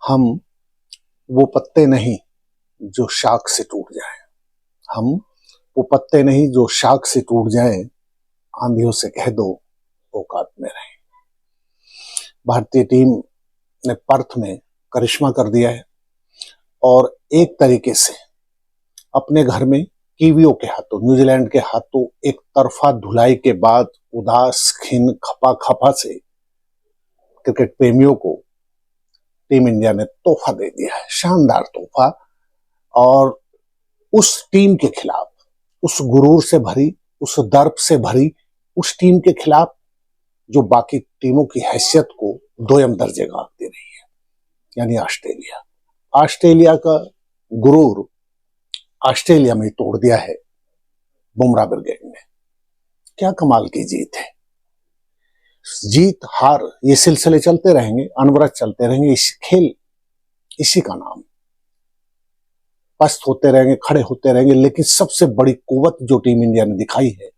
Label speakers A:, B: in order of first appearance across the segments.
A: हम वो पत्ते नहीं जो शाख से टूट जाएं। हम वो पत्ते नहीं जो शाख से टूट जाएं। आंधियों से कह दो औकात में रहें। भारतीय टीम ने पर्थ में करिश्मा कर दिया है और एक तरीके से अपने घर में कीवियों के हाथों, न्यूजीलैंड के हाथों एक तरफा धुलाई के बाद उदास, खिन, खपा खपा से क्रिकेट प्रेमियों को टीम इंडिया ने तोहफा दे दिया है, शानदार तोहफा। और उस टीम के खिलाफ, उस गुरूर से भरी, उस दर्प से भरी उस टीम के खिलाफ जो बाकी टीमों की हैसियत को दोयम दर्जे का आंकती रही है, यानी ऑस्ट्रेलिया। ऑस्ट्रेलिया का गुरूर ऑस्ट्रेलिया में तोड़ दिया है बुमराह ब्रिगेड ने। क्या कमाल की जीत है। जीत हार ये सिलसिले चलते रहेंगे, अनवरत चलते रहेंगे। इस खेल इसी का नाम। पस्त होते रहेंगे, खड़े होते रहेंगे, लेकिन सबसे बड़ी कुव्वत जो टीम इंडिया ने दिखाई है,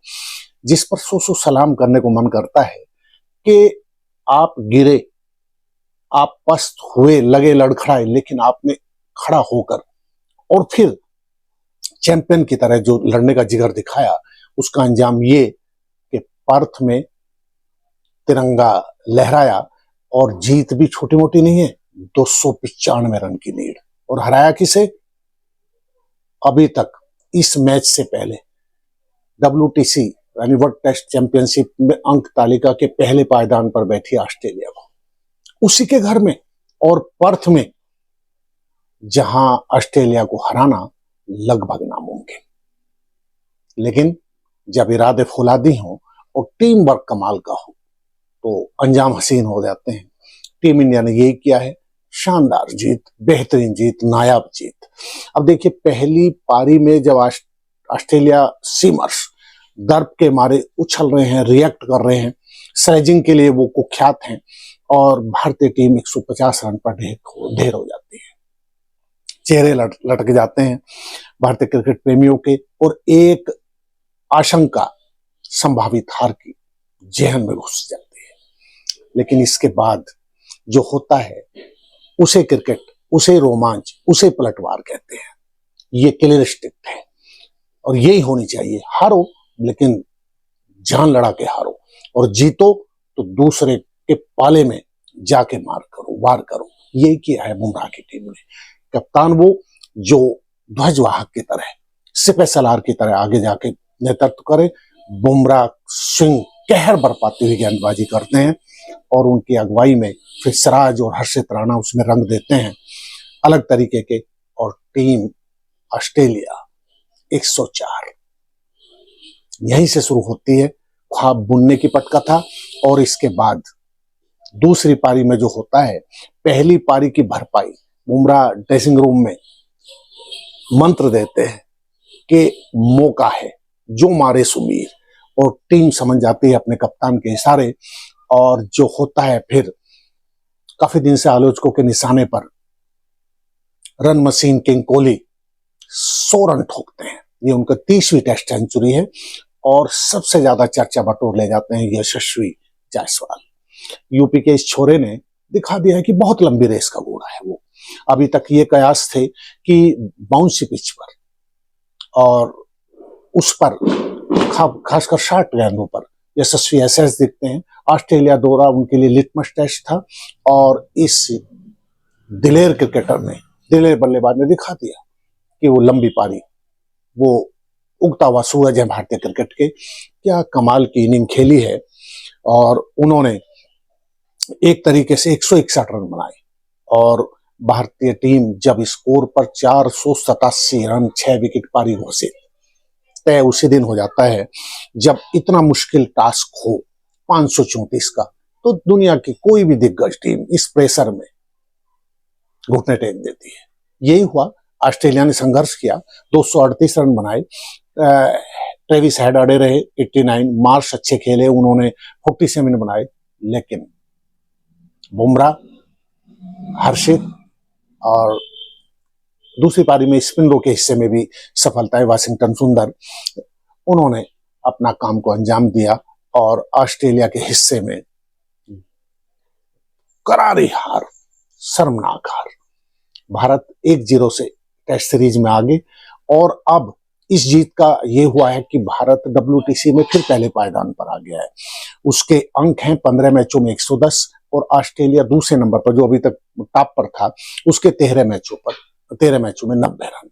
A: जिस पर सौ सलाम करने को मन करता है कि आप गिरे, आप पस्त हुए, लगे लड़खड़ाए, लेकिन आपने खड़ा होकर और फिर चैंपियन की तरह जो लड़ने का जिगर दिखाया, उसका अंजाम ये कि पर्थ में तिरंगा लहराया। और जीत भी छोटी मोटी नहीं है, 295 रन की लीड। और हराया किसे? अभी तक इस मैच से पहले WTC यानी वर्ल्ड टेस्ट चैंपियनशिप में अंक तालिका के पहले पायदान पर बैठी ऑस्ट्रेलिया को, उसी के घर में और पर्थ में, जहां ऑस्ट्रेलिया को हराना लगभग नामुमकिन। लेकिन जब इरादे फौलादी हों और टीम वर्क कमाल का हो तो अंजाम हसीन हो जाते हैं। टीम इंडिया ने यही किया है। शानदार जीत, बेहतरीन जीत, नायाब जीत। अब देखिए, पहली पारी में जब ऑस्ट्रेलिया सीमर्स दर्प के मारे उछल रहे हैं, रिएक्ट कर रहे हैं, स्लेजिंग के लिए वो कुख्यात हैं, और भारतीय टीम 150 रन पर ढेर हो जाती है। चेहरे लटक जाते हैं भारतीय क्रिकेट प्रेमियों के, और एक आशंका संभावित हार की जहन में घुस जाती है। लेकिन इसके बाद जो होता है, उसे क्रिकेट, उसे रोमांच, उसे पलटवार कहते हैं। ये क्लियर स्टिक है और यही होनी चाहिए। हारो लेकिन जान लड़ा के हारो, और जीतो तो दूसरे के पाले में जाके वार करो। यही किया है बुमराह की टीम ने। कप्तान वो जो ध्वजवाहक की तरह, सिपह सलार की तरह आगे जाके नेतृत्व करे। बुमराह स्विंग कहर बरपाती हुई गेंदबाजी करते हैं और उनकी अगुवाई में फिर सिराज और हर्षित राणा उसमें रंग देते हैं अलग तरीके के। और टीम ऑस्ट्रेलिया 104 यहीं से शुरू होती है ख्वाब बुनने की पटकथा। और इसके बाद दूसरी पारी में जो होता है, पहली पारी की भरपाई बुमराह ड्रेसिंग रूम में मंत्र देते हैं कि मौका है, जो मारे सुमीर, और टीम समझ जाती है अपने कप्तान के इशारे। और जो होता है फिर काफी दिन से आलोचकों के निशाने पर run machine king Kohli 100 run ठोकते हैं। ये उनका 30वीं टेस्ट सेंचुरी है और सबसे ज्यादा चर्चा बटोर ले जाते हैं यशस्वी जायसवाल। यूपी के इस छोरे ने दिखा दिया है कि बहुत लंबी रेस का घोड़ा है वो। अभी तक ये कयास थे कि बाउंसी पिच पर और उस पर खासकर शॉर्ट गेंदों पर यशस्वी ऐसे दिखते हैं। ऑस्ट्रेलिया दौरा उनके लिए लिटमस टेस्ट था और इस दिलेर क्रिकेटर ने, दिलेर बल्लेबाज ने दिखा दिया कि वो लंबी पारी, वो उगता हुआ सूरज है भारतीय क्रिकेट के। क्या कमाल की इनिंग खेली है। और उन्होंने एक तरीके से 161 रन बनाए और भारतीय टीम जब स्कोर पर 487 रन 6 विकेट पारी घोषित, तय उसी दिन हो जाता है जब इतना मुश्किल टास्क हो 534 का, तो दुनिया की कोई भी दिग्गज टीम इस प्रेशर में घुटने टेक देती है। यही हुआ। ऑस्ट्रेलिया ने संघर्ष किया, 238 रन बनाए। ट्रेविस हेड अड़े रहे 89, मार्श अच्छे खेले, उन्होंने 47 बनाए। लेकिन बुमराह, हर्षित और दूसरी पारी में स्पिनरों के हिस्से में भी सफलताएं, वाशिंगटन सुंदर, उन्होंने अपना काम को अंजाम दिया और ऑस्ट्रेलिया के हिस्से में करारी हार, शर्मनाक हार। भारत 1-0 से टेस्ट सीरीज में आगे। और अब इस जीत का ये हुआ है कि भारत WTC में फिर पहले पायदान पर आ गया है। उसके अंक हैं 15 मैचों में 110 और ऑस्ट्रेलिया दूसरे नंबर पर जो अभी तक टॉप पर था उसके 13 मैचों में 90 रन।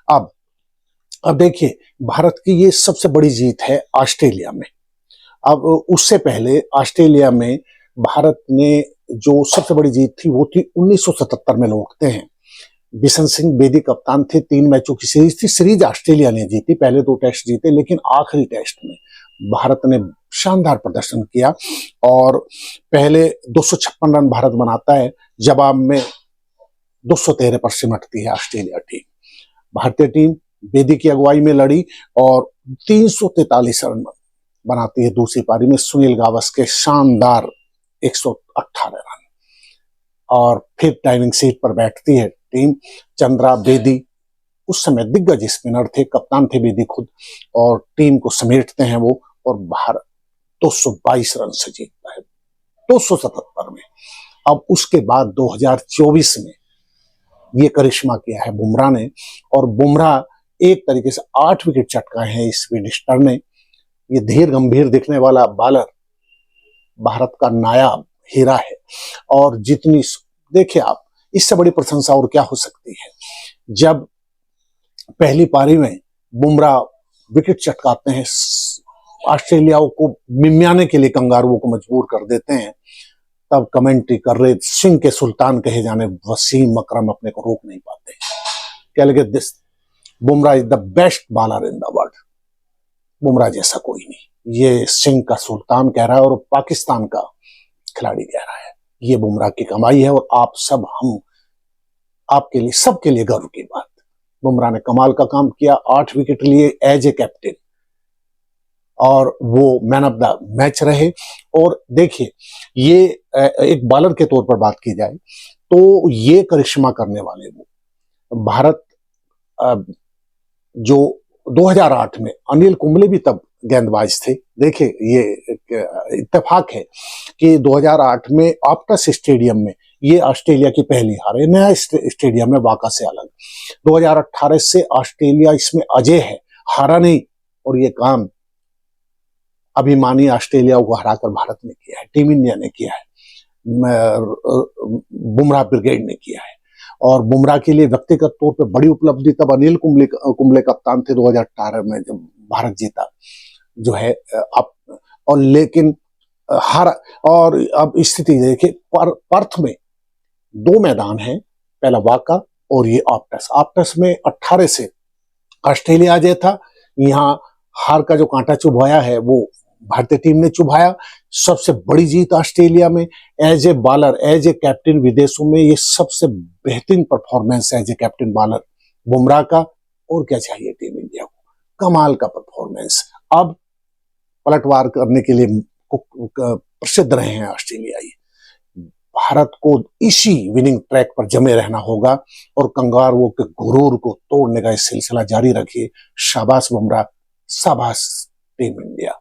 A: अब देखिए भारत की ये सबसे बड़ी जीत है ऑस्ट्रेलिया में। अब उससे पहले ऑस्ट्रेलिया में भारत ने जो सबसे बड़ी जीत थी वो थी 1977 में लौटते हैं। बिशन सिंह बेदी कप्तान थे, 3 मैचों की सीरीज थी। सीरीज ऑस्ट्रेलिया ने जीती, पहले 2 टेस्ट जीते, लेकिन आखिरी टेस्ट में भारत ने शानदार प्रदर्शन किया और पहले 256 रन भारत बनाता है, जवाब में 213 पर सिमटती है ऑस्ट्रेलिया टीम। भारतीय टीम बेदी की अगुवाई में लड़ी और 343 रन बनाती है दूसरी पारी में सुनील गावस्कर के शानदार 118 रन। और फिर टाइमिंग सीट पर बैठती है टीम। चंद्रा बेदी उस समय दिग्गज स्पिनर थे, कप्तान थे बेदी खुद, और टीम को समेटते हैं वो, और भारत 222 रन से जीतता है 277 में। अब उसके बाद 2024 में ये करिश्मा किया है बुमराह ने, और बुमराह एक तरीके से 8 विकेट चटकाए हैं इस विनिस्टर ने। ये धीर गंभीर दिखने वाला बॉलर भारत का नायाब हीरा है। और जितनी देखिए आप, इससे बड़ी प्रशंसा और क्या हो सकती है। जब पहली पारी में बुमराह विकेट चटकाते हैं, ऑस्ट्रेलिया को मिमियाने के लिए कंगारुओं को मजबूर कर देते हैं, तब कमेंट्री कर रहे सिंह के सुल्तान कहे जाने वसीम अकरम अपने को रोक नहीं पाते। क्या लगे, this Bumrah is the best bowler in the world. Bumrah जैसा कोई नहीं, ये सिंह का सुल्तान कह रहा है और पाकिस्तान का खिलाड़ी कह रहा है। ये बुमराह की कमाई है और आप सब, हम आपके लिए, सबके लिए गर्व की बात। बुमराह ने कमाल का काम किया, 8 विकेट लिए एज ए कैप्टन, और वो मैन ऑफ द मैच रहे। और देखिए, ये एक बॉलर के तौर पर बात की जाए तो ये करिश्मा करने वाले वो भारत, जो 2008 में अनिल कुंबले भी तब गेंदबाज थे। देखिए, ये इत्तेफाक है कि 2008 में ऑप्टस स्टेडियम में ये ऑस्ट्रेलिया की पहली हार है। नया स्टेडियम है, वाका से अलग। 2018 से ऑस्ट्रेलिया इसमें अजय है, हारा नहीं। और ये काम अभिमानी ऑस्ट्रेलिया को हराकर भारत ने किया है, टीम इंडिया ने किया है, बुमराह ब्रिगेड ने किया है। और बुमराह के लिए व्यक्तिगत तौर पे बड़ी उपलब्धि तब अनिल कुंबले कप्तान थे 2018 में जब भारत जीता जो है। अब और लेकिन हार। और अब स्थिति देखिए, पर्थ में 2 मैदान हैं, पहला वाका और ये ऑप्टस में 18 से ऑस्ट्रेलिया अजय था। यहाँ हार का जो कांटा चुभाया है वो भारतीय टीम ने चुभाया। सबसे बड़ी जीत ऑस्ट्रेलिया में, as a bowler, as a captain विदेशों में ये सबसे बेहतरीन परफॉर्मेंस है as a captain bowler Bumrah का। और क्या चाहिए टीम इंडिया को, कमाल का परफॉर्मेंस। अब पलटवार करने के लिए प्रसिद्ध रहे हैं ऑस्ट्रेलियाई। भारत को इसी विनिंग ट्रैक पर जमे रहना होगा और कंगारुओं के गुरूर को तोड़ने का सिलसिला जारी रखिए। शाबाश बुमराह, शाबाश टीम इंडिया।